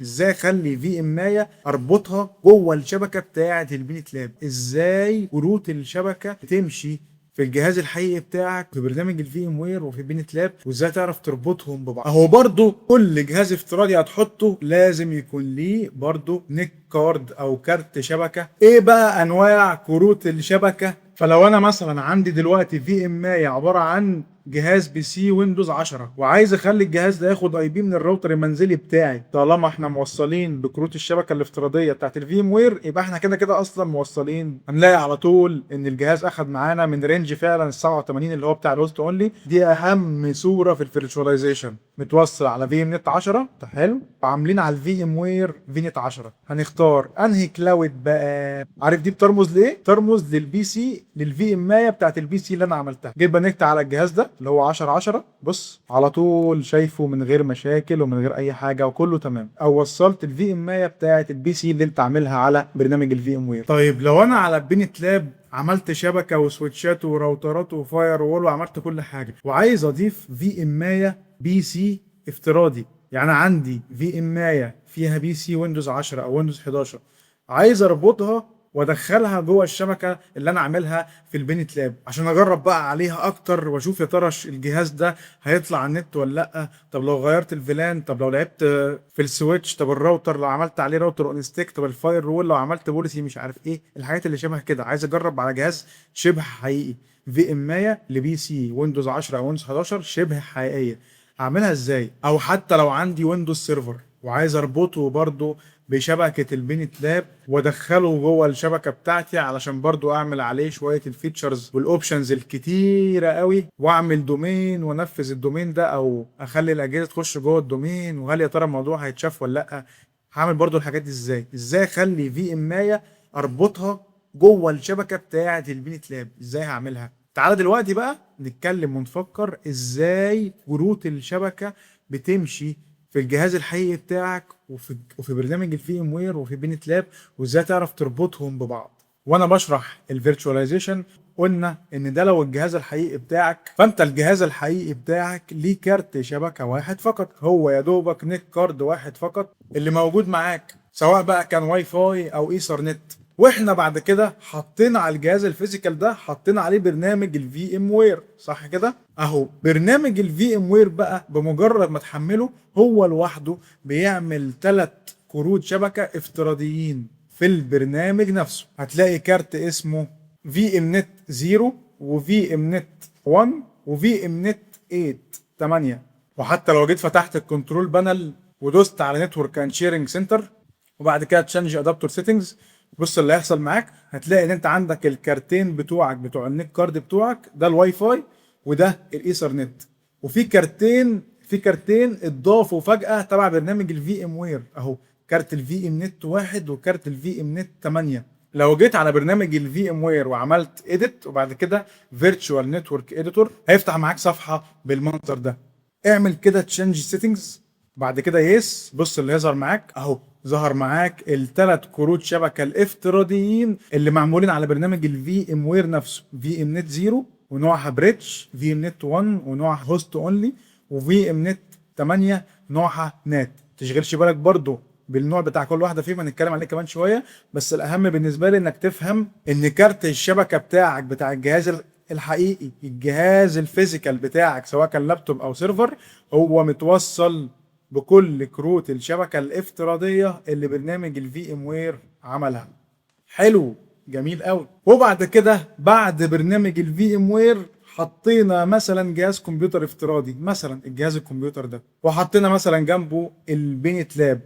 ازاي اخلي في امايه اربطها جوه الشبكه بتاعه البينت لاب؟ ازاي كروت الشبكه تمشي في الجهاز الحقيقي بتاعك في برنامج الفي ام وير وفي بينت لاب، وازاي تعرف تربطهم ببعض؟ اهو برضو كل جهاز افتراضي هتحطه لازم يكون ليه برضو نيك كارد او كارت شبكه. ايه بقى انواع كروت الشبكه؟ فلو انا مثلا عندي دلوقتي في امايه عباره عن جهاز بي سي ويندوز 10 وعايز اخلي الجهاز ده ياخد اي بي من الراوتر المنزلي بتاعي، طالما احنا موصلين بكروت الشبكه الافتراضيه بتاعت الفيم وير يبقى احنا كده كده اصلا موصلين. هنلاقي على طول ان الجهاز اخد معانا من رينج فعلا ال 87 اللي هو بتاع الهوست اونلي. دي اهم صوره في الفيرتشواليزيشن، متوصل على في ام نت 10. طب حلو، وعاملين على الفي ام وير في نت 10. هنختار انهي كلاود بقى؟ عارف دي بترمز لايه؟ ترمز للبي سي، للفي امايه بتاعت البي سي اللي انا عملتها. جيت بنكت على الجهاز ده اللي هو 10 10، بص على طول شايفه من غير مشاكل ومن غير اي حاجه وكله تمام. او وصلت الفي امايه بتاعت البي سي اللي انت عاملها على برنامج الفي ام وير. طيب لو انا على بينت لاب عملت شبكه وسويتشات وراوترات وفاير وول وعملت كل حاجه، وعايز اضيف في امايه بي سي افتراضي، يعني عندي في امايه فيها بي سي ويندوز 10 او ويندوز 11، عايز اربطها وادخلها جوه الشبكه اللي انا عاملها في البينت لاب عشان اجرب بقى عليها اكتر واشوف يا ترى الجهاز ده هيطلع على النت ولا لا. طب لو غيرت الفلان، طب لو لعبت في السويتش، طب الراوتر لو عملت عليه راوتر اون ستيك، طب الفاير رول لو عملت بوليسي مش عارف ايه الحاجات اللي شبه كده. عايز اجرب على جهاز شبه حقيقي في امايه لبي سي ويندوز 10 او ويندوز 11 شبه حقيقيه. هعملها ازاي؟ او حتى لو عندي ويندوز سيرفر وعايز اربطه برضه بشبكة البينت لاب وادخله جوه الشبكة بتاعتي علشان برضو اعمل عليه شوية الفيتشرز والاوبشنز الكتيرة قوي، واعمل دومين وانفذ الدومين ده او اخلي الاجهزة تخش جوه الدومين، وهل يا ترى الموضوع هيتشاف ولا لا؟ هعمل برضو الحاجات دي ازاي؟ ازاي اخلي في اماية اربطها جوه الشبكة بتاعة البينت لاب؟ ازاي هعملها؟ تعالى دلوقتي بقى نتكلم ونفكر ازاي كروت الشبكة بتمشي في الجهاز الحقيقي بتاعك وفي برنامج الفي ام وير وفي بينت لاب، وازاي تعرف تربطهم ببعض. وانا بشرح الفيرتشواليزيشن قلنا ان ده لو الجهاز الحقيقي بتاعك، فانت الجهاز الحقيقي بتاعك ليه كارت شبكه واحد فقط، هو يا دوبك نت كارد واحد فقط اللي موجود معاك، سواء بقى كان واي فاي او ايثر نت. واحنا بعد كده حطينا على الجهاز الفيزيكال ده حطينا عليه برنامج الفي ام وير، صح كده؟ اهو برنامج الفي ام وير بقى بمجرد ما تحمله هو لوحده بيعمل 3 كروت شبكه افتراضيين في البرنامج نفسه. هتلاقي كارت اسمه في ام نت 0 وفي ام نت 1 وفي ام نت 8. وحتى لو جيت فتحت الكنترول بانل ودوست على نتورك اند شيرنج سنتر وبعد كده تشانج ادابتور سيتنجز، بص اللي هيحصل معاك. هتلاقي ان انت عندك الكارتين بتوعك بتوع النت كارد بتوعك، ده الواي فاي وده الايثر نت، وفي كارتين اتضافوا فجأة تبع برنامج الفي ام وير اهو، كارت الفي ام نت 1 وكارت الفي ام نت 8. لو جيت على برنامج الفي ام وير وعملت اديت وبعد كده فيرتشوال نتورك اديتور هيفتح معاك صفحة بالمنظر ده. اعمل كده تشينج سيتنجز بعد كده يس، بص اللي هيظهر معاك اهو، ظهر معاك ال3 كروت شبكه الافتراضيين اللي معمولين على برنامج الفي ام وير نفسه، في ام نت 0 ونوعها بريدج، في ام نت 1 ونوعها هوست اونلي، وفي ام نت 8 نوعها نات. تشغلش بالك برضو بالنوع بتاع كل واحده فيهم، هنتكلم عليه كمان شويه، بس الاهم بالنسبه لي انك تفهم ان كارت الشبكه بتاعك بتاع الجهاز الحقيقي، الجهاز الفيزيكال بتاعك سواء كان لابتوب او سيرفر، هو متوصل بكل كروت الشبكه الافتراضيه اللي برنامج الفي ام وير عملها. حلو، جميل قوي. وبعد كده بعد برنامج الفي ام وير حطينا مثلا جهاز كمبيوتر افتراضي، مثلا الجهاز الكمبيوتر ده، وحطينا مثلا جنبه البينت لاب،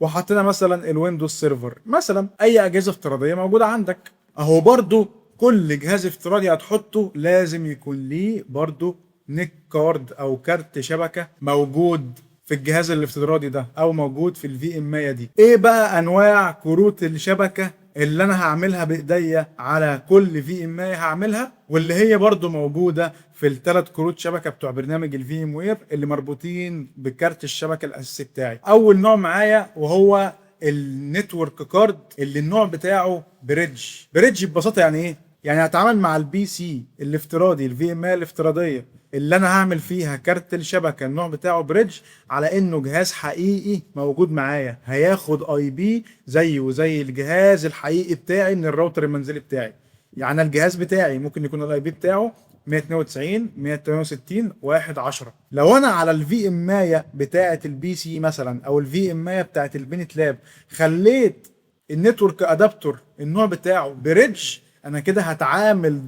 وحطينا مثلا الويندوز سيرفر، مثلا اي اجهزه افتراضيه موجوده عندك. اهو برضو كل جهاز افتراضي هتحطه لازم يكون ليه برضو نيك كارد او كارت شبكه موجود في الجهاز الافتراضي ده او موجود في الفي ام دي. ايه بقى انواع كروت الشبكه اللي انا هعملها بايديا على كل في ام هعملها، واللي هي برضو موجوده في ال3 كروت شبكه بتوع برنامج الفي ام وير اللي مربوطين بكارت الشبكه الاساسي بتاعي؟ اول نوع معايا وهو النتورك كارد اللي النوع بتاعه بريدج. بريدج ببساطه يعني ايه؟ يعني هتعامل مع البي سي الافتراضي، الفي ام اي الافتراضيه اللي انا هعمل فيها كارت الشبكه النوع بتاعه بريدج، على انه جهاز حقيقي موجود معايا، هياخد اي بي زيه وزي الجهاز الحقيقي بتاعي من الراوتر المنزلي بتاعي. يعني الجهاز بتاعي ممكن يكون الاي بي بتاعه 192 168 1 10. لو انا على الفي ام اي بتاعه البي سي مثلا او الفي ام اي بتاعه البينت لاب خليت النتورك ادابتور النوع بتاعه بريدج، انا كده هتعامل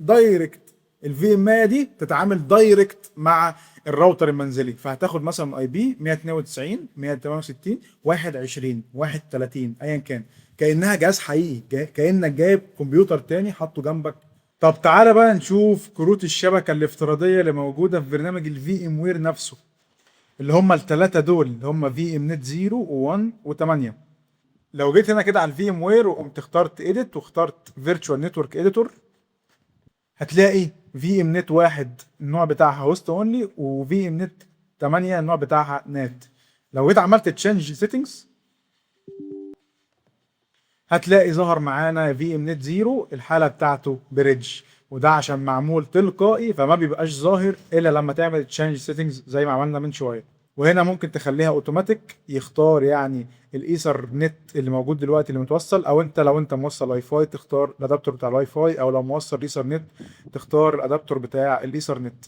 دايركت الفي ام اي دي تتعامل دايركت مع الراوتر المنزلي. فهتاخد مثلا اي بي 192 168 21 31 ايا كان، كانها جهاز حقيقي، كانك جايب كمبيوتر تاني حاطه جنبك. طب تعالى بقى نشوف كروت الشبكه الافتراضيه اللي موجوده في برنامج الفي ام وير نفسه، اللي هم الثلاثه دول اللي هم في ام نت 0 و1 و8. لو جيت هنا كده على الفي ام وير وقمت اخترت اديت واخترت فيرتشوال نتورك اديتور، هتلاقي في ام نت 1 النوع بتاعها هوست اونلي، وفي ام نت 8 النوع بتاعها نات. لو جيت عملت تشينج سيتنجز هتلاقي ظهر معانا في ام نت 0 الحاله بتاعته بريدج، وده عشان معمول تلقائي فما بيبقاش ظاهر الا لما تعمل تشينج سيتنجز زي ما عملنا من شويه. وهنا ممكن تخليها اوتوماتيك، يختار يعني الايثر نت اللي موجود دلوقتي اللي متوصل، او انت لو انت موصل واي فاي تختار الادابتور بتاع الواي فاي، او لو موصل ايثر نت تختار الادابتور بتاع الايثر نت.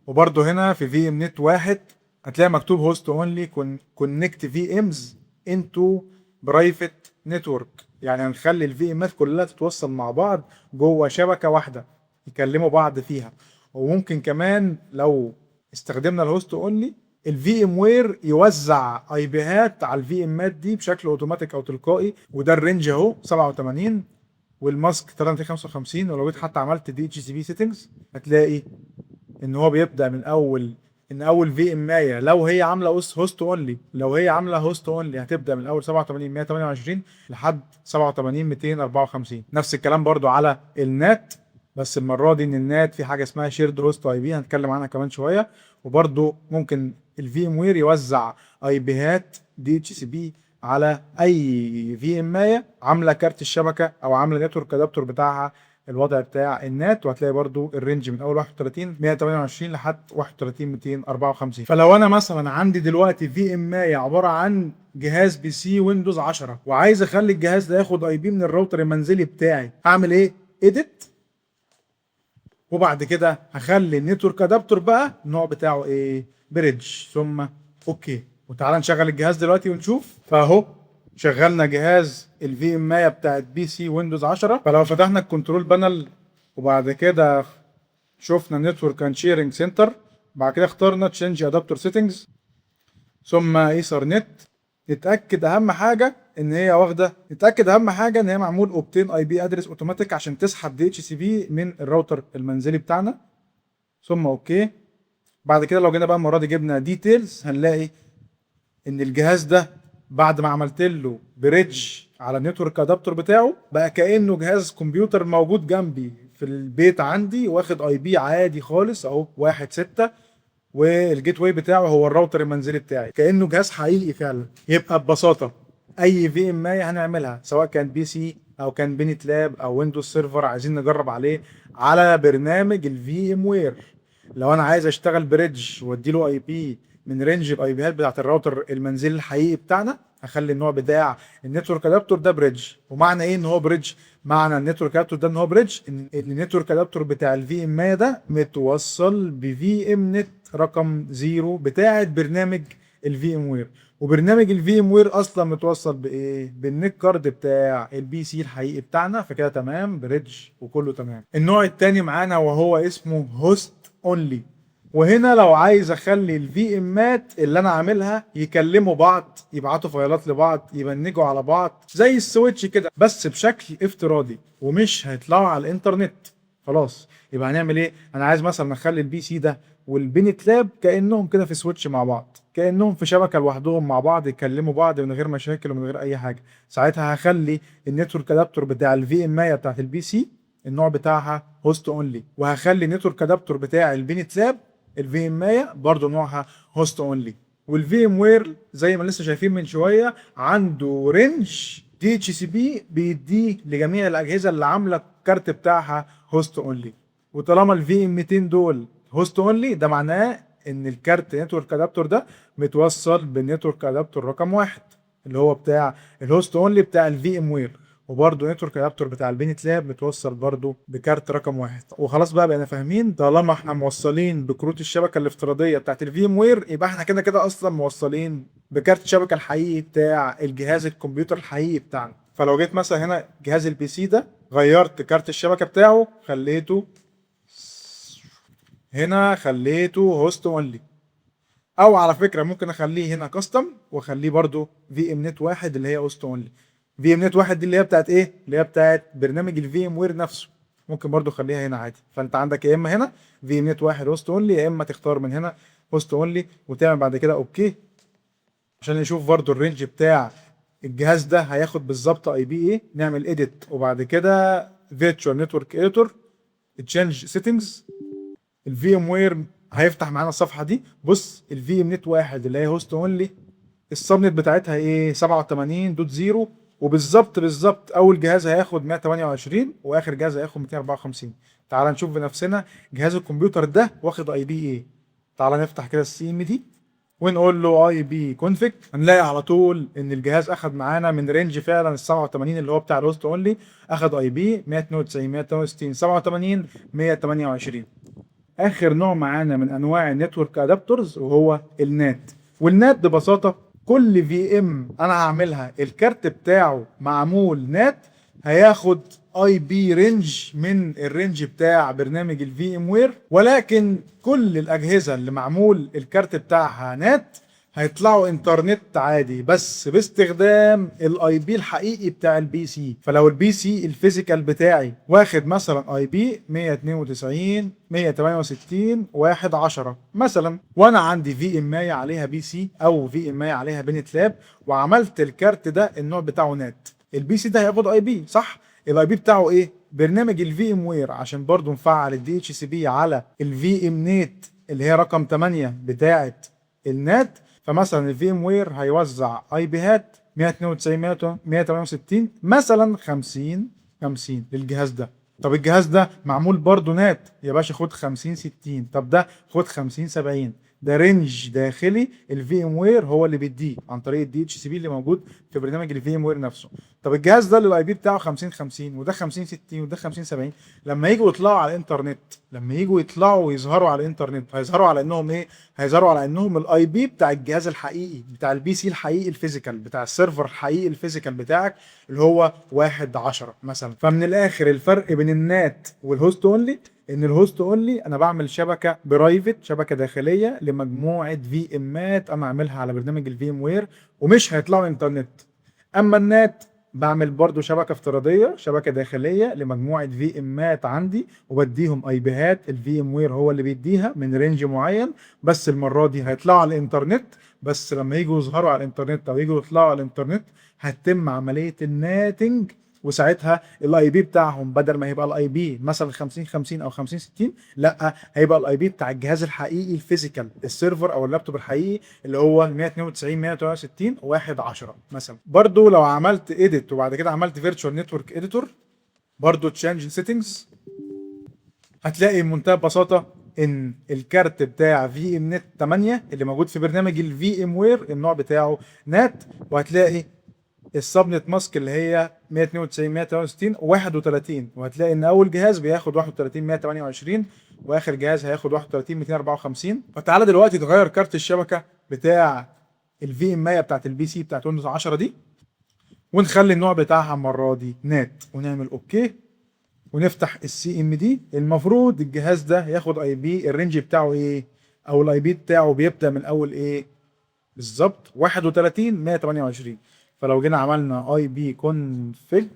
وبرده هنا في ام نت 1 هتلاقي مكتوب هوست اونلي كونكت في امز انتو برايفت نتورك، يعني هنخلي الفي امات كلها تتوصل مع بعض جوه شبكه واحده يكلموا بعض فيها. وممكن كمان لو استخدمنا الهوست اونلي الفي ام وير يوزع اي بيهات على الفي امات دي بشكل اوتوماتيك او تلقائي، وده الرينج اهو 87 والماسك 355. ولو جيت حتى عملت دي اتش سي بي سيتنجز هتلاقي ان هو بيبدا من اول ان اول في ام اي لو هي عامله هوست اونلي، لو هي عامله هوست اونلي هتبدا من اول 87 128 لحد 87 254. نفس الكلام برضو على النات، بس المره دي ان النات في حاجه اسمها شيرد هوست اي بي هنتكلم عنها كمان شويه. وبرضو ممكن الفي ام وير يوزع اي بيهات دي اتش سي بي على اي في ام اي عامله كارت الشبكه او عامله نتورك ادابتور بتاعها الوضع بتاع النات. وهتلاقي برضو الرينج من اول 31 128 لحد 31 254. فلو انا مثلا عندي دلوقتي في ام اي عباره عن جهاز بي سي ويندوز 10 وعايز اخلي الجهاز ده ياخد اي بي من الراوتر المنزلي بتاعي، هعمل ايه؟ اديت، وبعد كده هخلي النتورك ادابتور بقى النوع بتاعه ايه؟ بريدج، ثم اوكي. وتعالى نشغل الجهاز دلوقتي ونشوف. فاهو شغلنا جهاز الفي ام اي بتاعت بي سي ويندوز 10. فلو فتحنا الكنترول بانل وبعد كده شفنا نتورك اند شيرنج سنتر، بعد كده اخترنا تشينج ادابتور سيتنجز ثم ايثرنت. نتاكد اهم حاجه ان هي معمول اوبتين اي بي ادرس اوتوماتيك عشان تسحب دي اتش سي بي من الراوتر المنزلي بتاعنا، ثم اوكي. بعد كده لو جينا بقى المره دي جبنا ديتيلز هنلاقي ان الجهاز ده بعد ما عملت له بريدج على النتورك ادابتور بتاعه بقى كانه جهاز كمبيوتر موجود جنبي في البيت عندي، واخد اي بي عادي خالص اهو 1.6، والجيت واي بتاعه هو الراوتر المنزلي بتاعي، كانه جهاز حقيقي فعلا. يبقى ببساطه اي في ام اي هنعملها سواء كان بي سي او كان بينت لاب او ويندوز سيرفر عايزين نجرب عليه على برنامج الفي ام وير، لو انا عايز اشتغل بريدج وادي له اي بي من رينج الاي بيات بتاعت الراوتر المنزلي الحقيقي بتاعنا، هخلي النوع بتاع النتورك ادابتور ده بريدج. ومعنى ايه ان هو بريدج؟ معنى النتورك ادابتور ده ان هو بريدج ان النتورك ادابتور بتاع الفي ام اي ده متوصل بفي ام نت رقم 0 بتاعت برنامج الفي ام وير، وبرنامج الفي ام وير اصلا متوصل بايه؟ بالنت كارد بتاع البي سي الحقيقي بتاعنا. فكده تمام، بريدج وكله تمام. النوع الثاني معانا وهو اسمه هوست اونلي، وهنا لو عايز اخلي الفي امات اللي انا عاملها يكلموا بعض، يبعتوا فايلات لبعض، يبنجوا على بعض زي السويتش كده بس بشكل افتراضي ومش هيطلعوا على الانترنت. خلاص، يبقى هنعمل ايه؟ انا عايز مثلا اخلي البي سي ده والبينت لاب كانهم كده في سويتش مع بعض، كانهم في شبكه لوحدهم مع بعض يكلموا بعض من غير مشاكل ومن غير اي حاجه. ساعتها هخلي النتورك ادابتور بتاع الفي ام اي بتاعت البي سي النوع بتاعها هوست اونلي، وهخلي النتورك ادابتور بتاع البينت لاب الفي ام اي برضه نوعها هوست اونلي. والفي ام وير زي ما لسه شايفين من شويه عنده رينج دي اتش سي بي بيديه لجميع الاجهزه اللي عامله الكارت بتاعها هوست اونلي. وطالما الفي ام 200 دول هوست اونلي، ده معناه ان الكارت نتورك ادابتور ده متوصل بالنتورك ادابتور رقم 1 اللي هو بتاع الهوست اونلي بتاع الفي ام وير، وبرده نتورك ادابتور بتاع البينت لاب متوصل برده بكارت رقم 1. وخلاص بقى فاهمين، طالما احنا موصلين بكروت الشبكه الافتراضيه بتاعت الفي ام وير، يبقى احنا كده كده اصلا موصلين بكارت الشبكه الحقيقي بتاع الجهاز الكمبيوتر الحقيقي بتاعنا. فلو جيت مثلا هنا جهاز البي سي ده، غيرت كارت الشبكه بتاعه، خليته هنا، خليته هوست اونلي. او على فكره ممكن اخليه هنا كاستم واخليه برده في ام نت 1 اللي هي هوست اونلي. في ام نت 1 دي اللي هي بتاعت ايه؟ اللي هي بتاعت برنامج الفي ام وير نفسه. ممكن برده اخليها هنا عادي. فانت عندك يا اما هنا في ام نت 1 هوست اونلي، يا اما تختار من هنا هوست اونلي وتعمل بعد كده اوكي، عشان نشوف برده الرينج بتاع الجهاز ده هياخد بالظبط اي بي ايه. نعمل اديت وبعد كده فيرتشوال نتورك اديتور، تشينج سيتنجز. الفي ام وير هيفتح معانا الصفحه دي. بص الفي ام نت 1 اللي هي هوست اونلي، السبنت بتاعتها ايه؟ 87.0، وبالظبط اول جهاز هياخد 128 واخر جهاز هياخد 254. تعال نشوف بنفسنا جهاز الكمبيوتر ده واخد اي بي ايه. تعال نفتح كده السي ام دي ونقول له اي بي كونفيج، هنلاقي على طول ان الجهاز اخد معانا من رينج فعلا ال 87 اللي هو بتاع الهوست اونلي، اخد اي بي 192 168 87 128. اخر نوع معانا من انواع النتورك ادابتورز وهو النات. والنات ببساطه كل في ام انا هعملها الكارت بتاعه معمول نات هياخد اي بي رينج من الرينج بتاع برنامج الفي ام وير، ولكن كل الاجهزه اللي معمول الكارت بتاعها نات هيطلعوا انترنت عادي بس باستخدام الاي بي الحقيقي بتاع البي سي. فلو البي سي الفيزيكال بتاعي واخد مثلا اي بي 192 168 110 مثلا، وانا عندي في ام اي عليها بي سي او في ام اي عليها بينت لاب، وعملت الكارت ده النوع بتاعه نات، البي سي ده هياخد اي بي صح. الاي بي بتاعه ايه؟ برنامج الفي ام وير، عشان برضو نفعل الدي اتش سي بي على الفي ام نت اللي هي رقم 8 بتاعه النات. فمثلا الفي ام وير هيوزع اي بيهات 192 168 مثلا 50 للجهاز ده. طب الجهاز ده معمول برضه نات يا باشا، خد 50 60. طب ده خد 50 70. ده رينج داخلي الفي ام وير هو اللي بيديه عن طريق الدي اتش سي بي اللي موجود في برنامج الفي ام وير نفسه. طب الجهاز ده اللي الاي بي بتاعه 50 50 وده 50 60 وده 50 70، لما يجوا يطلعوا على الانترنت، لما يجوا يطلعوا ويظهروا على الانترنت، هيظهروا على انهم ايه؟ هيظهروا على انهم الاي بي بتاع الجهاز الحقيقي بتاع البي سي الحقيقي الفيزيكال بتاع السيرفر الحقيقي الفيزيكال بتاعك اللي هو 110 مثلا. فمن الاخر الفرق بين النات والهوست اونلي ان الهوست اونلي انا بعمل شبكه برايفت، شبكه داخليه لمجموعه في امات انا عاملها على برنامج الفي ام وير ومش هيطلعوا انترنت. اما النات بعمل برضو شبكه افتراضيه، شبكه داخليه لمجموعه في امات عندي وبديهم اي بيهات الفي ام وير هو اللي بيديها من رينج معين، بس المره دي هيطلعوا على الانترنت. بس لما يجوا يظهروا على الانترنت او يجوا يطلعوا على الانترنت هتتم عمليه الناتنج، وساعتها الاي بي بتاعهم بدل ما هيبقى الاي بي مثلا 50 50 او 50 60، لا هيبقى الاي بي بتاع الجهاز الحقيقي الفيزيكال السيرفر او اللابتوب الحقيقي اللي هو 192 168 110 مثلا. برضو لو عملت اديت وبعد كده عملت فيرتشوال نتورك اديتور، برضو تشينج سيتنجز، هتلاقي بمنتهى البساطه ان الكارت بتاع في ام نت 8 اللي موجود في برنامج الفي ام وير النوع بتاعه نات، وهتلاقي السبنت ماسك اللي هي 192 168 31، وهتلاقي ان اول جهاز بياخد 31 128 واخر جهاز هياخد 31 254. فتعالى دلوقتي تغير كارت الشبكه بتاع الفي ام اي بتاعت البي سي بتاعت ويندوز 10 دي، ونخلي النوع بتاعها المره دي نات، ونعمل اوكي ونفتح السي ام دي. المفروض الجهاز ده ياخد اي بي الرينج بتاعه ايه، او الاي بي بتاعه بيبدا من اول ايه بالظبط 31 128. فلو جينا عملنا اي بي كونفيج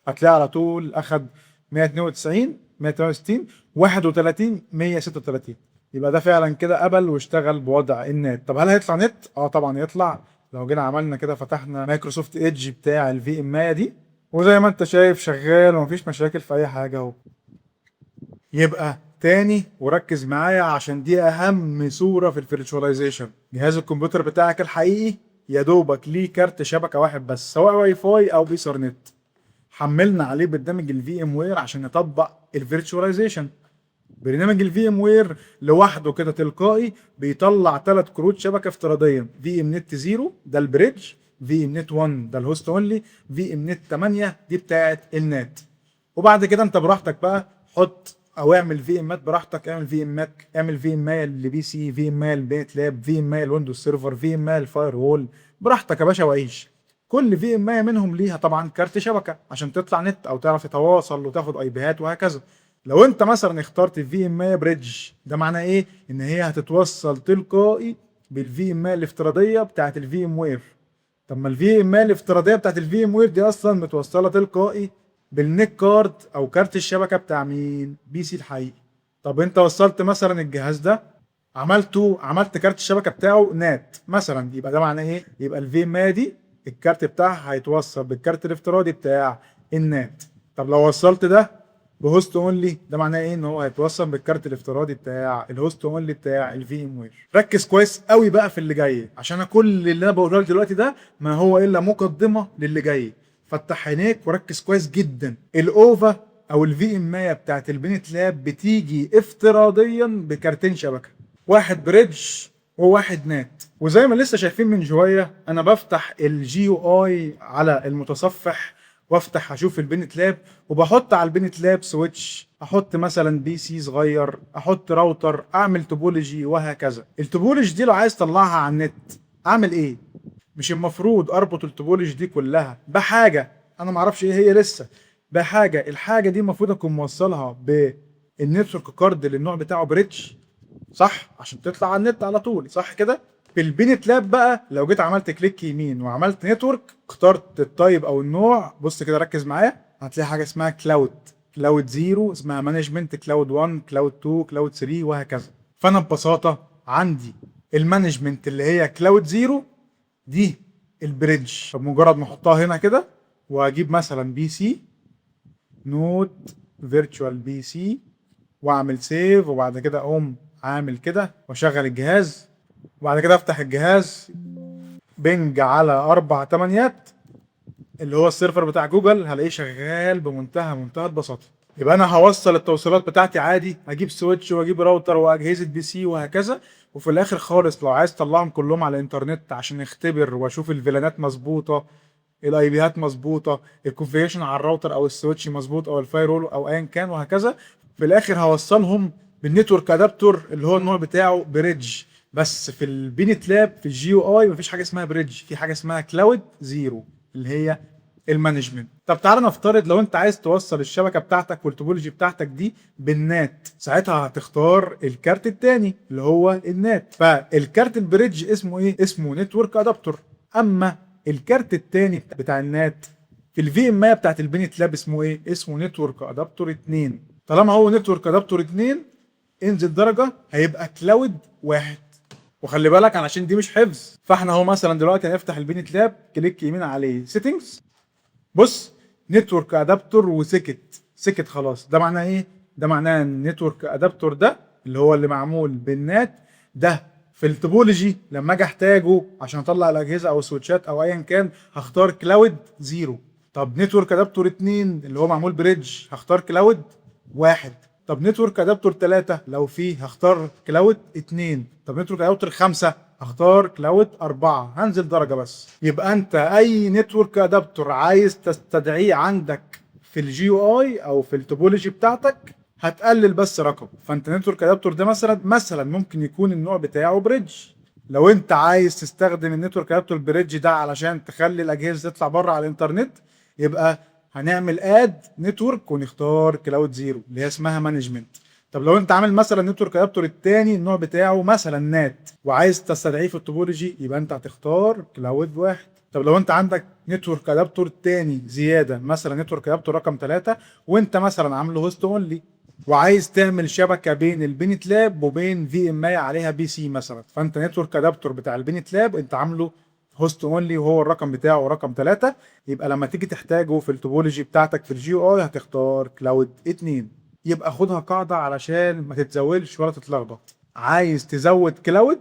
هتلاقي على طول اخد 192 168 31 136. يبقى ده فعلا كده قبل واشتغل بوضع النت. طب هل هيطلع نت؟ اه طبعا يطلع. لو جينا عملنا كده فتحنا مايكروسوفت ايدج بتاع الفي ام اي دي، وزي ما انت شايف شغال ومفيش مشاكل في اي حاجه اهو. يبقى تاني وركز معايا عشان دي اهم صوره في الفيرتشواليزيشن، جهاز الكمبيوتر بتاعك الحقيقي يا دوبك ليه كارت شبكه واحد بس، سواء واي فاي او ايثرنت. حملنا عليه برنامج الفي ام وير عشان نطبق الفيرتشواليزيشن. برنامج الفي ام وير لوحده كده تلقائي بيطلع 3 كروت شبكه افتراضيه: في ام نت 0 ده البريدج، في ام نت 1 ده الهوست اونلي، في ام نت 8 دي بتاعه النات. وبعد كده انت براحتك بقى حط او اعمل في امات براحتك، اعمل في امات، اعمل في ام لبي سي، في ام لبيت لاب، في ام لويندوز سيرفر، في ام للفاير وول، براحتك يا باشا وعيش. كل في ام منهم ليها طبعا كارت شبكه عشان تطلع نت او تعرف تتواصل وتاخد اي بيهات وهكذا. لو انت مثلا اخترت الفي ام بريدج، ده معناه ايه؟ ان هي هتتوصل تلقائي بالفي ام الافتراضيه بتاعت الفي ام وير. طب ما الفي ام الافتراضيه بتاعت الفي ام وير دي اصلا متوصله تلقائي بالنت كارد او كارت الشبكه بتاع مين؟ بي سي الحقيقي. طب انت وصلت مثلا الجهاز ده، عملت كارت الشبكه بتاعه نات مثلا، يبقى ده معناه ايه؟ يبقى الفي ام دي الكارت بتاعها هيتوصل بالكارت الافتراضي بتاع النات. طب لو وصلت ده بهوست اونلي، ده معناه ايه؟ ان هو هيتوصل بالكارت الافتراضي بتاع الهوست اونلي بتاع الفي ام وير. ركز كويس قوي بقى في اللي جاي، عشان كل اللي انا بقوله لك دلوقتي ده ما هو الا مقدمه للي جاي. فتح عينيك وركز كويس جدا. الاوفا او الفي ام بتاعت البينت لاب بتيجي افتراضيا بكارتين شبكه، واحد بريدج وواحد نات. وزي ما لسه شايفين من شويه، انا بفتح الجي يو اي على المتصفح وافتح اشوف البينت لاب، وبحط على البينت لاب سويتش، احط مثلا بي سي صغير، احط راوتر، اعمل توبولوجي وهكذا. التوبولوجي دي لو عايز اطلعها على النت اعمل ايه؟ مش المفروض اربط التوبولوجي دي كلها بحاجه انا ما اعرفش ايه هي لسه، بحاجه الحاجه دي المفروض اكون موصلها بالنتورك كارد اللي النوع بتاعه بريدج، صح؟ عشان تطلع على النت على طول، صح كده؟ في البينت لاب بقى لو جيت عملت كليك يمين وعملت نتورك، اخترت التايب او النوع، بص كده ركز معايا، هتلاقي حاجه اسمها كلاود، كلاود 0 اسمها مانجمنت، كلاود 1، كلاود 2، كلاود 3 وهكذا. فانا ببساطه عندي المانجمنت اللي هي كلاود 0 دي البريدج. طب مجرد ما احطها هنا كده واجيب مثلا بي سي نوت فيرتشوال بي سي واعمل سيف، وبعد كده اقوم عامل كده واشغل الجهاز، وبعد كده افتح الجهاز بنج على 4 تمانيات اللي هو السيرفر بتاع جوجل، هلاقيه شغال بمنتهى البساطه. يبقى انا هوصل التوصيلات بتاعتي عادي، هجيب سويتش واجيب راوتر واجهزه بي سي وهكذا، وفي الاخر خالص لو عايز اطلعهم كلهم على الانترنت عشان اختبر واشوف الفيلانات مظبوطه، الاي بيات مظبوطه، الكونفيجريشن على الراوتر او السويتش مظبوط او الفايرول او ايا كان وهكذا، في الاخر هوصلهم بالنتورك ادابتور اللي هو النوع بتاعه بريدج. بس في البينت لاب في الجي يو اي مفيش حاجه اسمها بريدج، في حاجه اسمها كلاود 0 اللي هي المانجمنت. طب تعالى نفترض لو انت عايز توصل الشبكه بتاعتك والتوبولوجي بتاعتك دي بالنات، ساعتها هتختار الكارت التاني اللي هو النات. فالكارت البريدج اسمه ايه؟ اسمه نتورك ادابتور. اما الكارت التاني بتاع النات في الفي ام بتاعت البينت لاب اسمه ايه؟ اسمه نتورك ادابتور 2. طالما هو نتورك ادابتور 2 انزل درجه هيبقى كلاود 1. وخلي بالك علشان دي مش حفظ، فاحنا اهو مثلا دلوقتي هنفتح البينت لاب، كليك يمين عليه سيتنجز، بص نتورك ادابتور وسكت خلاص. ده معناه ايه؟ ده معناه النتورك ادابتور ده اللي هو اللي معمول بالنات ده في التوبولوجي لما اجي احتاجه عشان اطلع الاجهزه او السويتشات او ايا كان هختار كلاود 0. طب نتورك ادابتور 2 اللي هو معمول بريدج هختار كلاود 1. طب نتورك ادابتور 3 لو فيه هختار كلاود 2. طب نتورك ادابتور 5 هختار كلاود 4. هنزل درجه بس. يبقى انت اي نتورك ادابتور عايز تستدعيه عندك في الجي يو اي او في التوبولوجي بتاعتك هتقلل بس رقم. فانت نتورك ادابتور ده مثلا ممكن يكون النوع بتاعه بريدج. لو انت عايز تستخدم النتورك ادابتور بريدج ده علشان تخلي الاجهزه تطلع بره على الانترنت، يبقى هنعمل اد نتورك ونختار كلاود 0 اللي هي اسمها مانجمنت. طب لو انت عامل مثلا نتورك ادابتور التاني النوع بتاعه مثلا نات وعايز تستدعيه في التوبولوجي، يبقى انت هتختار كلاود 1. طب لو انت عندك نتورك ادابتور تاني زياده مثلا نتورك ادابتور رقم 3 وانت مثلا عامله هوست اونلي وعايز تعمل شبكه بين البينت لاب وبين في ام اي عليها بي سي مثلا، فانت نتورك ادابتور بتاع البينت لاب انت عامله هوست اونلي وهو الرقم بتاعه رقم 3، يبقى لما تيجي تحتاجه في التوبولوجي بتاعتك في الجي اي هتختار كلاود 2. يبقى خدها قاعده علشان ما تتزولش ولا تتلخبط. عايز تزود كلاود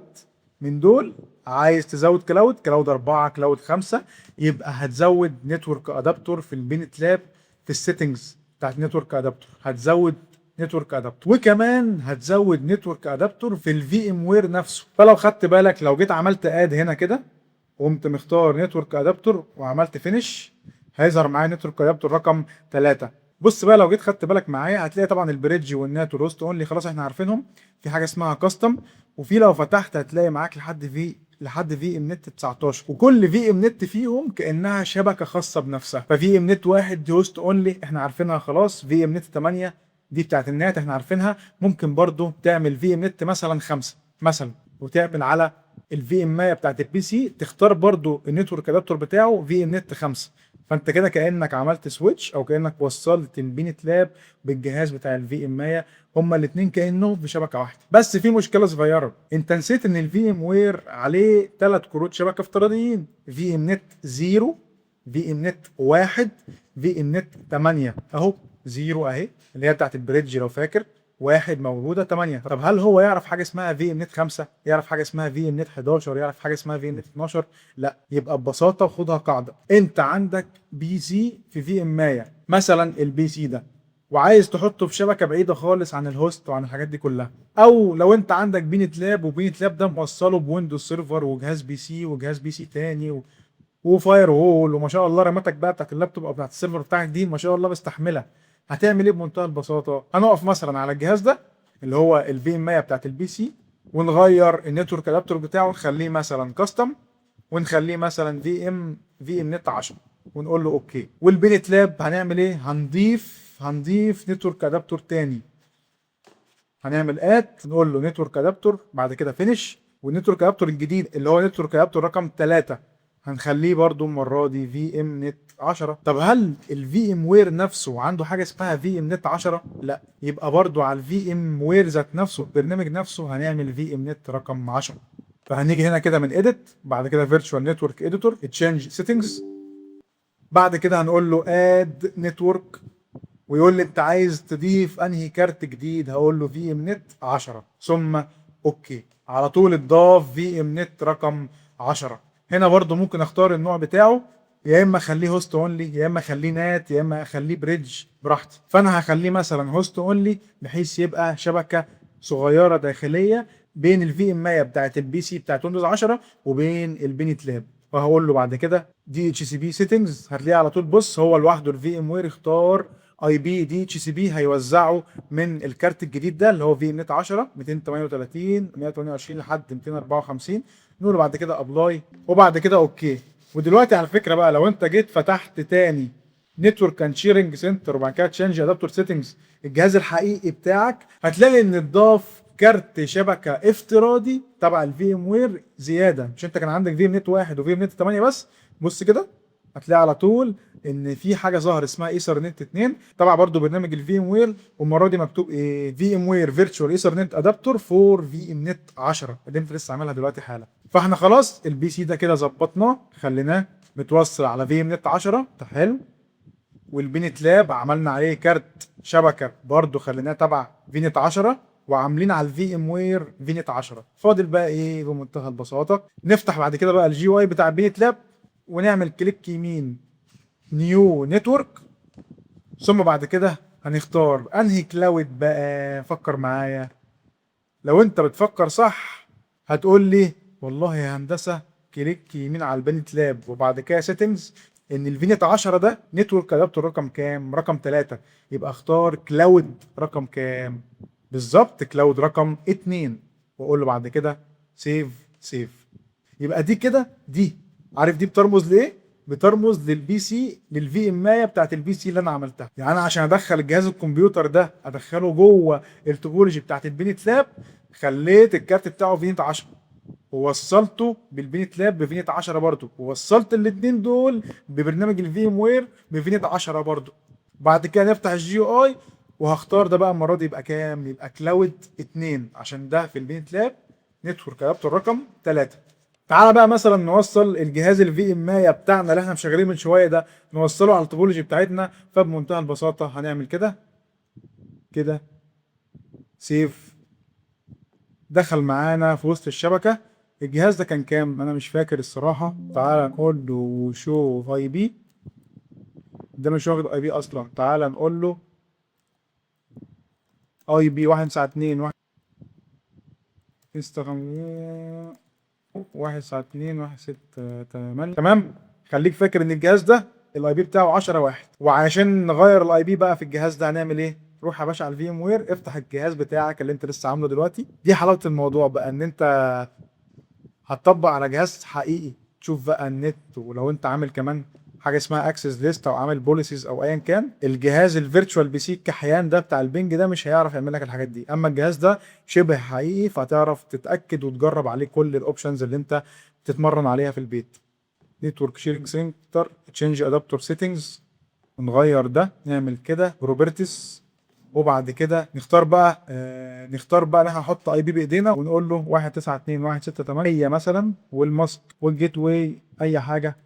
من دول عايز تزود كلاود 4 كلاود 5، يبقى هتزود نتورك ادابتور في البينت لاب في السيتنجز بتاعت نتورك ادابتور، هتزود نتورك ادابتور، وكمان هتزود نتورك ادابتور في الفي ام وير نفسه. فلو خدت بالك لو جيت عملت اد هنا كده وقمت مختار نتورك ادابتور وعملت فينش، هيظهر معايا نتورك ادابتور رقم 3. بص بقى لو جيت خدت بالك معايا هتلاقي طبعا البريدج والنات والروست اونلي خلاص احنا عارفينهم. في حاجه اسمها كاستم، وفي لو فتحت هتلاقي معاك لحد في ام نت 19، وكل في ام نت فيهم كانها شبكه خاصه بنفسها. ففي ام نت 1 دي هوست اونلي احنا عارفينها خلاص، في ام نت 8 دي بتاعت النات احنا عارفينها. ممكن برضو تعمل في ام نت مثلا 5 مثلا، وتعمل على الفي ام بتاعت البي سي تختار برضو النتورك ادابتور بتاعه في ام نت 5. فانت كده كانك عملت سويتش او كانك وصلت البينت لاب بالجهاز بتاع الفي ام. هما الاثنين كانهم في شبكه واحده. بس في مشكله صغيره، انت نسيت ان الفي ام وير عليه 3 كروت شبكه افتراضيين، في ام نت 0، في ام نت 1، في ام نت 8. اهو 0 اهي اللي هي بتاعت البريدج لو فاكر، 1 موجوده 8. طب هل هو يعرف حاجه اسمها في ام نت 5؟ يعرف حاجه اسمها في ام نت 11؟ يعرف حاجه اسمها في ام نت 12؟ لا. يبقى ببساطه خدها قاعده، انت عندك بي سي في ام مثلا، البي سي ده وعايز تحطه في شبكه بعيده خالص عن الهوست وعن الحاجات دي كلها، او لو انت عندك بينت لاب وبينت لاب ده موصله بويندوز سيرفر وجهاز بي سي وجهاز بي سي تاني وفاير وول، وما شاء الله راماتك بقى بتاعت اللابتوب او بتاعت السيرفر بتاعك دي ما شاء الله مستحمله، هتعمل ايه بمنتهى البساطه؟ هنقف مثلا على الجهاز ده اللي هو الفي ام بتاعت البي سي، ونغير النتورك ادابتور بتاعه ونخليه مثلا كاستم، ونخليه مثلا في ام نت 10، ونقول له اوكي. والبينت لاب هنعمل ايه؟ هنضيف نتورك ادابتور تاني، هنعمل نقول له نتورك ادابتور، بعد كده فينش. والنتورك ادابتور الجديد اللي هو نتورك ادابتور رقم 3 هنخليه برضو المره دي في ام نت 10. طب هل الفي ام وير نفسه عنده حاجه اسمها في ام نت 10؟ لا. يبقى برضو على الفي ام وير ذات نفسه البرنامج نفسه هنعمل في ام نت رقم 10. فهنيجي هنا كده من اديت، بعد كده فيرتشوال نتورك اديتور، تشينج سيتنجز، بعد كده هنقول له اد نتورك، ويقول لي انت عايز تضيف انهي كارت جديد، هقول له في ام نت 10 ثم اوكي. على طول اتضاف في ام نت رقم 10. هنا برضو ممكن اختار النوع بتاعه، يا اما اخليه هوست اونلي، يا اما اخليه نات، يا اما اخليه بريدج، براحتي. فانا هخليه مثلا هوست اونلي بحيث يبقى شبكه صغيره داخليه بين الفي ام بتاعت البي سي بتاعت ويندوز 10 وبين البينت لاب. وهقول له بعد كده دي اتش سي بي سيتنجز، هتلاقيه على طول بص هو لوحده الفي ام وير اختار اي بي دي اتش سي بي، هيوزعه من الكارت الجديد ده اللي هو في ام نت 10 238 128 لحد 254. نقول بعد كده ابلاي وبعد كده اوكي. ودلوقتي على فكره بقى لو انت جيت فتحت تاني نتورك اند شيرنج سنتر وبعد كده تشينج ادابتور سيتنجز الجهاز الحقيقي بتاعك، هتلاقي ان اتضاف كارت شبكه افتراضي تبع الفي ام وير زياده. مش انت كان عندك في ام نت 1 وفي ام نت 8 بس؟ بص كده هتلاقي على طول ان في حاجه ظهر اسمها ايثرنت 2 تبع برضو برنامج الفي ام وير، والمره دي مكتوب ايه؟ في ام وير فيرتشوال ايثرنت ادابتور فور في ام نت 10 اللي انت لسه عاملها دلوقتي حالا. فاحنا خلاص البي سي ده كده ظبطناه، خليناه متوصل على في ام نت 10 ده حلو. والبينت لاب عملنا عليه كارت شبكه برضو خليناه تبع في نت 10، وعاملين على الفي ام وير في نت 10. فاضل بقى ايه بمنتهى البساطه؟ نفتح بعد كده بقى الجي واي بتاع البينت لاب ونعمل كليك يمين نيو نتورك، ثم بعد كده هنختار انهي كلاود بقى. فكر معايا، لو انت بتفكر صح هتقول لي والله يا هندسه كليك يمين على البنت لاب وبعد كده سيتنجز، ان الفينيت 10 ده نتورك ادابتور رقم كام؟ رقم 3. يبقى اختار كلاود رقم كام؟ بالظبط كلاود رقم 2، واقول له بعد كده سيف. يبقى دي كده دي عارف دي بترمز لايه؟ بترمز للبي سي، للفي ام بتاعت البي سي اللي انا عملتها. يعني انا عشان ادخل الجهاز الكمبيوتر ده ادخله جوه التوبولوجي بتاعت البينت لاب، خليت الكارت بتاعه فينيت 10 ووصلته بالبينت لاب بفينيت 10 برضه، ووصلت الاثنين دول ببرنامج الفي ام وير بفينيت 10 برضه. بعد كده نفتح الجي يو اي وهختار ده بقى المره دي يبقى كام؟ يبقى كلاود 2 عشان ده في البينت لاب نتورك ادابتور رقم 3. تعالى بقى مثلا نوصل الجهاز الفي ام بتاعنا اللي احنا مشغلين من شويه ده، نوصله على التوبولوجي بتاعتنا. فبمنتهى البساطه هنعمل كده سيف، دخل معانا في وسط الشبكه. الجهاز ده كان كام؟ انا مش فاكر الصراحه. تعال نقول له شو اي بي. ده مش واخد اي بي اصلا. تعال نقول له اي بي 192 1 انستغرام 192 168 تمام. خليك فاكر ان الجهاز ده الاي بي بتاعه 10 واحد. وعشان نغير الاي بي بقى في الجهاز ده هنعمل ايه؟ روح يا باشا على الفي ام وير، افتح الجهاز بتاعك اللي انت لسه عامله دلوقتي. دي حلاوه الموضوع بقى، ان انت هتطبق على جهاز حقيقي. تشوف بقى النت، ولو انت عامل كمان حاجه اسمها اكسس ليست او عامل بوليسيز او ايا كان، الجهاز الفيرتشوال بي سي الكحيان ده بتاع البنج ده مش هيعرف يعمل لك الحاجات دي. اما الجهاز ده شبه حقيقي، فهتعرف تتاكد وتجرب عليه كل الاوبشنز اللي انت تتمرن عليها في البيت. نتورك شيرنج سنتر، تشينج ادابتور سيتنجز، ونغير ده، نعمل كده بروبرتيز. وبعد كده نختار بقى ان احنا نحط اي بي بايدينا ونقول له 192.168 مثلا، والماسك والجيت واي اي حاجه،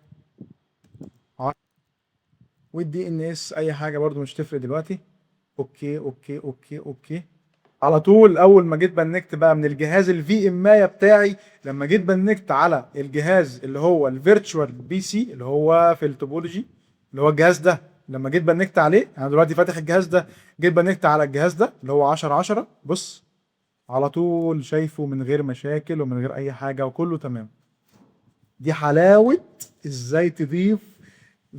والدي ان اس اي حاجه برضو مش تفرق دلوقتي. اوكي اوكي اوكي اوكي. على طول اول ما جيت بنكت بقى من الجهاز الفي ام اي بتاعي، لما جيت بنكت على الجهاز اللي هو الفيرتشوال بي سي اللي هو في التوبولوجي اللي هو الجهاز ده، لما جيت بنكت عليه انا دلوقتي فاتح الجهاز ده، جيت بنكت على الجهاز ده اللي هو 10 10، بص على طول شايفه من غير مشاكل ومن غير اي حاجه وكله تمام. دي حلاوه ازاي تضيف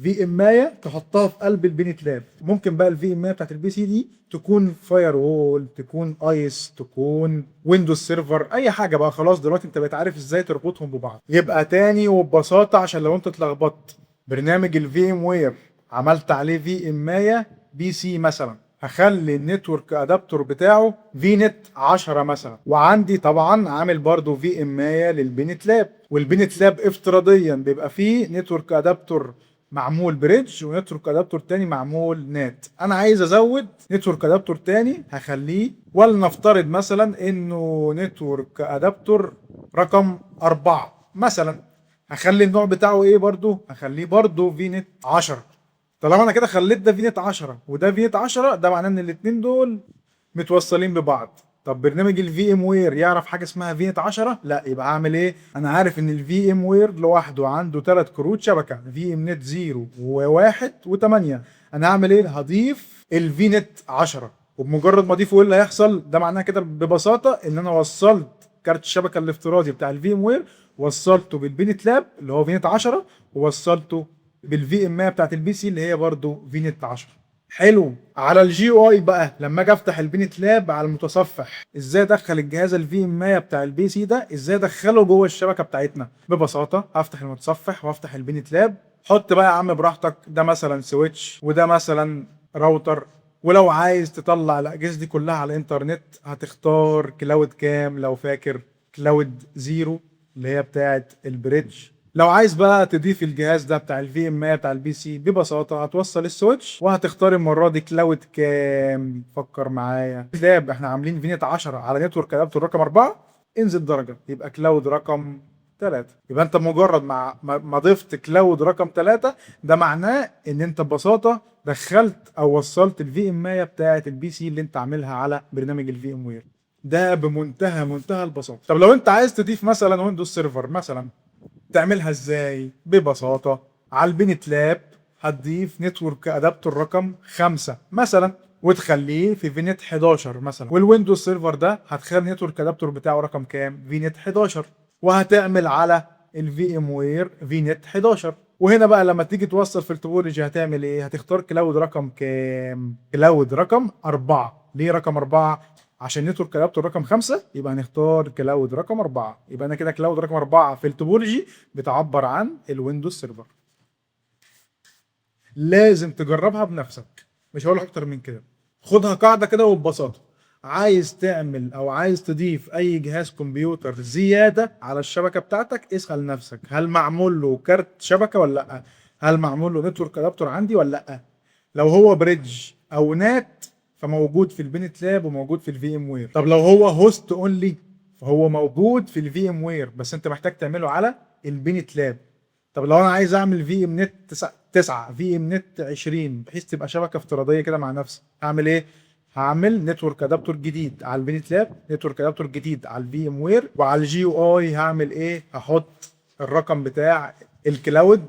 في امايه تحطها في قلب البينت لاب. ممكن بقى الفي امايه بتاعت البي سي دي تكون فاير وول، تكون ايس، تكون ويندوز سيرفر، اي حاجه بقى. خلاص دلوقتي انت بقيت عارف ازاي تربطهم ببعض. يبقى تاني وببساطه عشان لو انت اتلخبطت، برنامج الفي ام وير عملت عليه في امايه بي سي مثلا، هخلي النتورك ادابتور بتاعه في نت 10 مثلا، وعندي طبعا عامل برضو في امايه للبينت لاب، والبينت لاب افتراضيا بيبقى فيه نتورك ادابتور معمول بريدج ونتورك ادابتور تاني معمول نات. انا عايز ازود نتورك ادابتور تاني، هخليه ولنفترض مثلا انه نتورك ادابتور رقم 4 مثلا. هخلي النوع بتاعه ايه؟ برضو هخليه برضو في نت 10. طالما انا كده خليت ده في نت 10 وده في نت 10، ده معناه ان الاتنين دول متوصلين ببعض. طب برنامج الفي ام وير يعرف حاجه اسمها في نت 10؟ لا. يبقى هعمل ايه؟ انا عارف ان الفي ام وير لوحده عنده 3 كروت شبكه، في ام نت 0 و1 و8. انا هعمل ايه؟ هضيف الفي نت 10، وبمجرد ما اضيفه ايه اللي هيحصل؟ ده معناه كده ببساطه ان انا وصلت كارت الشبكه الافتراضي بتاع الفي ام وير، وصلته بالبينت لاب اللي هو في نت 10، ووصلته بالفي ام بتاعت البي سي اللي هي برضه في نت 10. حلو. على الجي او اي بقى، لما اجي افتح البينت لاب على المتصفح، ازاي ادخل الجهاز الفي ام بتاع البي سي ده، ازاي ادخله جوه الشبكه بتاعتنا؟ ببساطه هفتح المتصفح وافتح البينت لاب. حط بقى يا عم براحتك، ده مثلا سويتش وده مثلا راوتر. ولو عايز تطلع الاجهزه دي كلها على الانترنت هتختار كلاود كام لو فاكر؟ كلاود زيرو اللي هي بتاعت البريدج. لو عايز بقى تضيف الجهاز ده بتاع الفي ام بتاع البي سي، ببساطه هتوصل السويتش وهتختار المره دي كلاود كام. فكر معايا، لاب احنا عاملين فينيت 10 على نتورك ادابتور رقم 4، انزل درجه يبقى كلاود رقم 3. يبقى انت مجرد ما ضفت كلاود رقم 3، ده معناه ان انت ببساطه دخلت او وصلت الفي ام بتاعه البي سي اللي انت عاملها على برنامج الفي ام وير. ده بمنتهى البساطه. طب لو انت عايز تضيف مثلا ويندوز سيرفر مثلا، تعملها ازاي؟ ببساطة على البينت لاب هتضيف نتورك ادابتور رقم 5 مثلا، وتخليه في فينت 11 مثلا، والويندوز سيرفر ده هتخلي نتورك ادابتور بتاعه رقم كام؟ فينت 11. وهتعمل على الفي ام وير فينت 11. وهنا بقى لما تيجي توصل في التوبولوجي هتعمل ايه؟ هتختار كلاود رقم كام؟ كلاود رقم 4. ليه رقم 4؟ عشان نتورك ادابتور رقم 5، يبقى هنختار كلاود رقم 4. يبقى انا كده كلاود رقم 4 في التوبولوجي بتعبر عن الويندوز سيرفر. لازم تجربها بنفسك، مش هقول اكتر من كده. خدها قاعده كده وببساطه. عايز تعمل او عايز تضيف اي جهاز كمبيوتر زياده على الشبكه بتاعتك، اسال نفسك هل معمول له كارت شبكه ولا لا؟ هل معمول له نتورك ادابتور عندي ولا لا؟ لو هو بريدج او نات فموجود في البينت لاب وموجود في الفي ام وير. طب لو هو هوست اونلي فهو موجود في الفي ام وير، بس انت محتاج تعمله على البينت لاب. طب لو انا عايز اعمل في ام نت 9 في ام نت 20 بحيث تبقى شبكه افتراضيه كده مع نفسي، اعمل ايه؟ هعمل نتورك ادابتور جديد على البينت لاب، نتورك ادابتور جديد على الفي ام وير، وعلى الجي يو اي هعمل ايه؟ هحط الرقم بتاع الكلاود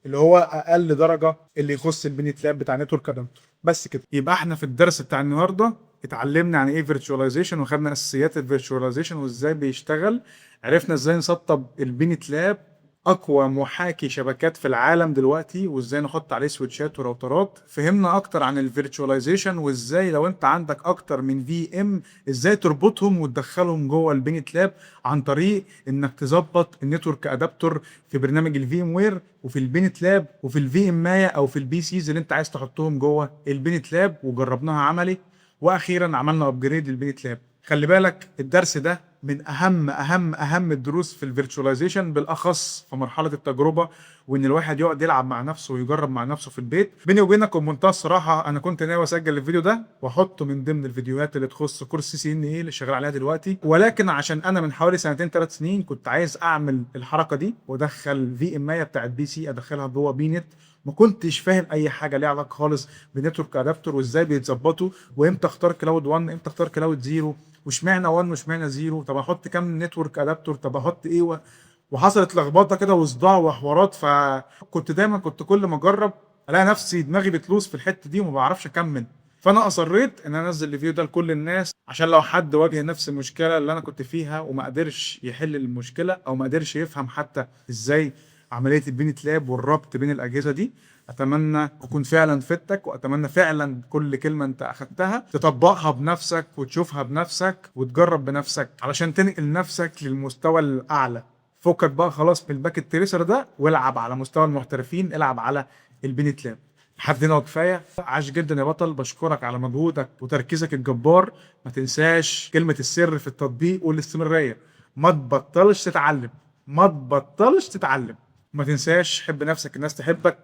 اللي هو اقل درجه اللي يخص البينت لاب بتاع نتورك ادابتور. بس كده. يبقى احنا في الدرس بتاع النهارده اتعلمنا عن ايه فيرتشواليزيشن، وخدنا اساسيات الفيرتشواليزيشن وازاي بيشتغل. عرفنا ازاي نسطب البينت لاب، اقوى محاكي شبكات في العالم دلوقتي، وازاي نحط عليه سويتشات وراوترات. فهمنا اكتر عن الفيرتشواليزيشن، وازاي لو انت عندك اكتر من في ام ازاي تربطهم وتدخلهم جوه البينت لاب عن طريق انك تظبط النتورك ادابتور في برنامج الفي ام وير وفي البينت لاب وفي الفي ام مايا او في البي سيز اللي انت عايز تحطهم جوه البينت لاب، وجربناها عملي. واخيرا عملنا ابجريد للبينت لاب. خلي بالك الدرس ده من اهم الدروس في الفيرتشواليزيشن، بالاخص في مرحله التجربه، وان الواحد يقعد يلعب مع نفسه ويجرب مع نفسه في البيت. بيني وبينك وبمنتهى الصراحه انا كنت ناوي اسجل الفيديو ده واحطه من ضمن الفيديوهات اللي تخص كورس سي ان اي اللي شغال عليها دلوقتي، ولكن عشان انا من حوالي سنتين 3 سنين كنت عايز اعمل الحركه دي وادخل في ام مايا بتاعت بي سي ادخلها جوه بينت. ما كنتش فاهم اي حاجه ليها علاقه خالص بنتورك ادابتور وازاي بيتظبطوا، وامتى اختار كلاود 1 امتى اختار كلاود 0، واشمعنى 1 واشمعنى 0، طب احط كام نتورك ادابتور، طب احط ايه وحصلت لخبطه كده وصداع وحوارات. فكنت دايما كل ما اجرب الاقي نفسي دماغي بتلوس في الحته دي وما بعرفش اكمل. فانا اصريت ان انا انزل الفيديو ده لكل الناس، عشان لو حد واجه نفس المشكله اللي انا كنت فيها وما قدرش يحل المشكله او ما قدرش يفهم حتى ازاي عمليه البينت لاب والربط بين الاجهزه دي، اتمنى اكون فعلا فدتك، واتمنى فعلا كل كلمه انت اخدتها تطبقها بنفسك وتشوفها بنفسك وتجرب بنفسك علشان تنقل نفسك للمستوى الاعلى. فكك بقى خلاص من الباكت تريسر ده والعب على مستوى المحترفين، العب على البينت لاب. لحد هنا وكفايه. عاش جدا يا بطل، بشكرك على مجهودك وتركيزك الجبار. ما تنساش كلمه السر في التطبيق والاستمراريه. ما تبطلش تتعلم، ما تبطلش تتعلم. ما تنساش حب نفسك الناس تحبك.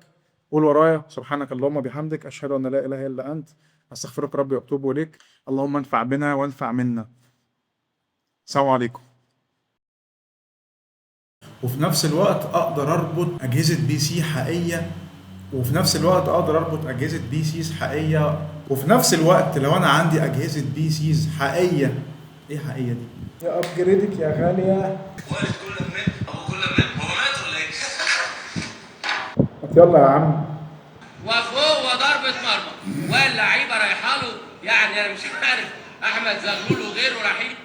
قول ورايا: سبحانك اللهم وبحمدك اشهد ان لا اله الا انت استغفرك ربي واتوب اليك. اللهم انفع بنا وانفع منا. السلام عليكم. وفي نفس الوقت اقدر اربط اجهزه بي سي حقيقيه، وفي نفس الوقت اقدر اربط اجهزه بي سيز حقيقيه، وفي نفس الوقت لو انا عندي اجهزه بي سيز حقيقيه. ايه حقيقيه دي؟ يا ابجريدك يا غاليه. والد كل مات ابو كل مات، هو مات ولا ايه؟ يلا يا عم. وفوق وضربه مرمى واللعيبه رايحه له، يعني انا مش عارف احمد زغلول وغيره رايحين